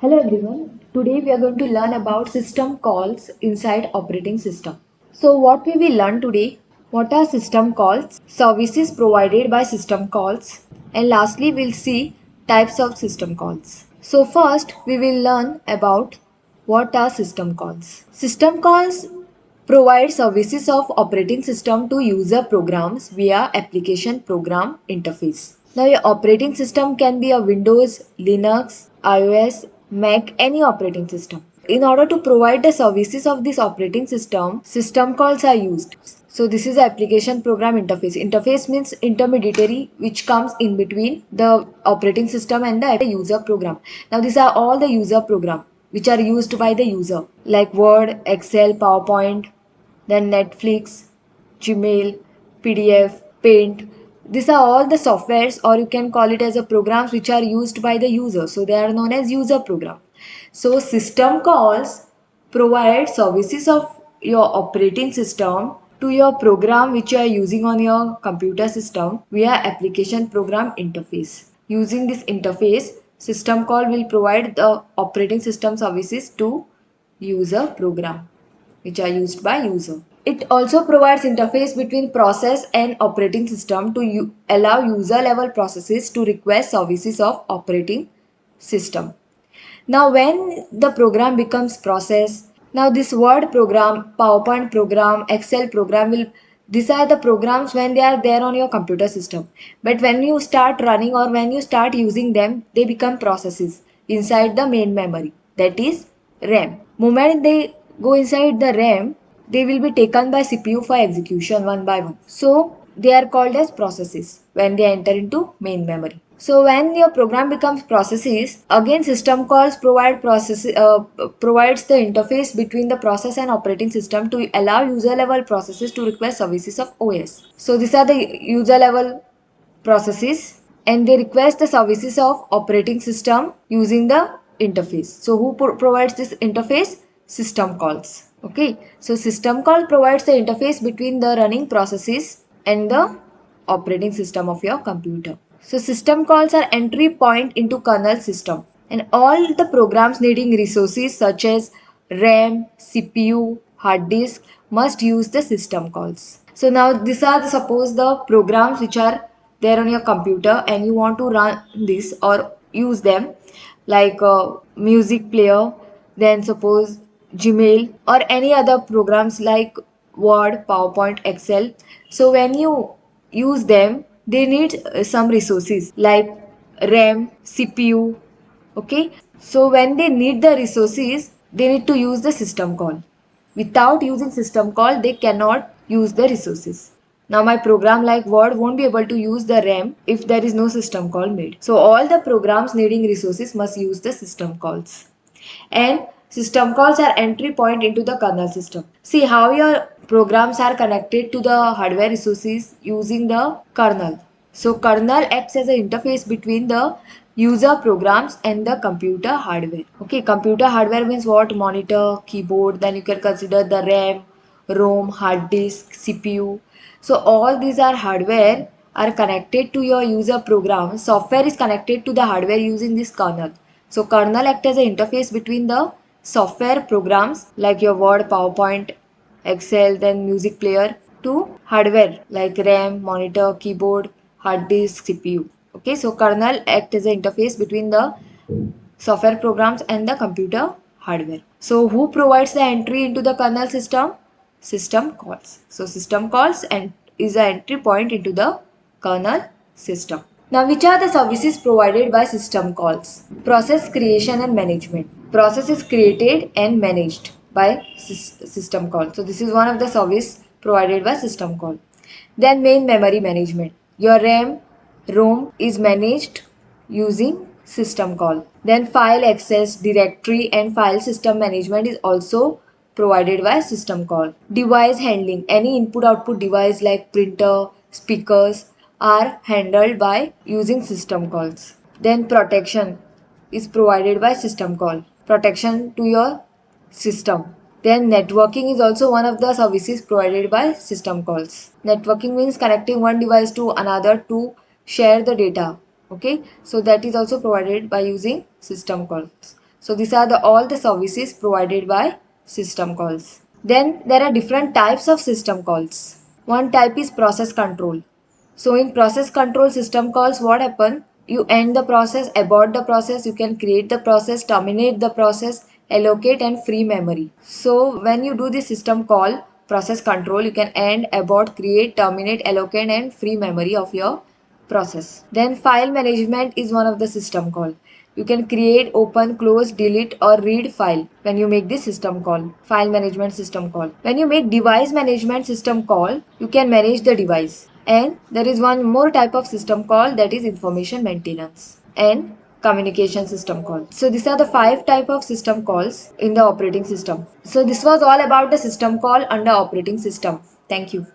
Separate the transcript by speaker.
Speaker 1: Hello everyone. Today we are going to learn about system calls inside operating system. So what we will learn today? What are system calls? Services provided by system calls. And lastly we'll see types of system calls. So first we will learn about what are system calls. System calls provide services of operating system to user programs via application program interface. Now your operating system can be a Windows, Linux, iOS, Mac, any operating system. In order to provide the services of this operating system calls are used. So this is application program interface. Interface means intermediary which comes in between the operating system and the user program. Now these are all the user program which are used by the user like Word, Excel, PowerPoint, then Netflix, Gmail, PDF, Paint. These are all the softwares, or you can call it as a programs which are used by the user. So they are known as user program. So system calls provide services of your operating system to your program which you are using on your computer system via application program interface. Using this interface, system call will provide the operating system services to user program which are used by user. It also provides interface between process and operating system to allow user level processes to request services of operating system. Now when the program becomes process, now this Word program, PowerPoint program, Excel program will, these are the programs when they are there on your computer system. But when you start running or when you start using them, they become processes inside the main memory, that is RAM. Moment they go inside the RAM, they will be taken by CPU for execution one by one. So they are called as processes when they enter into main memory. So when your program becomes processes, again system calls provides the interface between the process and operating system to allow user level processes to request services of OS. So these are the user level processes and they request the services of operating system using the interface. So who provides this interface? System calls. Okay, so system call provides the interface between the running processes and the operating system of your computer. So system calls are entry point into kernel system, and all the programs needing resources such as RAM, CPU, hard disk must use the system calls. So now these are suppose the programs which are there on your computer and you want to run this or use them like a music player, then suppose Gmail or any other programs like Word, PowerPoint, Excel. So when you use them, they need some resources like RAM, CPU. Okay, so when they need the resources, they need to use the system call. Without using system call, they cannot use the resources. Now my program like Word won't be able to use the RAM if there is no system call made. So all the programs needing resources must use the system calls. And system calls are entry point into the kernel system. See how your programs are connected to the hardware resources using the kernel. So kernel acts as an interface between the user programs and the computer hardware. Okay, computer hardware means what? Monitor, keyboard, then you can consider the RAM, ROM, hard disk, CPU. So all these are hardware are connected to your user program. Software is connected to the hardware using this kernel. So kernel acts as an interface between the software programs like your Word, PowerPoint, Excel, then music player to hardware like RAM, monitor, keyboard, hard disk, CPU. Okay, so kernel acts as an interface between the software programs and the computer hardware. So who provides the entry into the kernel system? System calls. So system calls and is the entry point into the kernel system. Now which are the services provided by system calls? Process creation and management. Process is created and managed by system call. So this is one of the service provided by system call. Then main memory management. Your RAM, ROM is managed using system call. Then file access, directory and file system management is also provided by system call. Device handling. Any input output device like printer, speakers are handled by using system calls. Then protection is provided by system call. Protection to your system. Then networking is also one of the services provided by system calls. Networking means connecting one device to another to share the data. Okay, so that is also provided by using system calls. So these are all the services provided by system calls. Then there are different types of system calls. One type is process control. So in process control system calls, what happen? You end the process, abort the process, you can create the process, terminate the process, allocate and free memory. So when you do the system call, process control, you can end, abort, create, terminate, allocate and free memory of your process. Then file management is one of the system call. You can create, open, close, delete or read file when you make this system call, file management system call. When you make device management system call, you can manage the device. And there is one more type of system call, that is information maintenance and communication system call. So these are the 5 type of system calls in the operating system. So this was all about the system call under operating system. Thank you.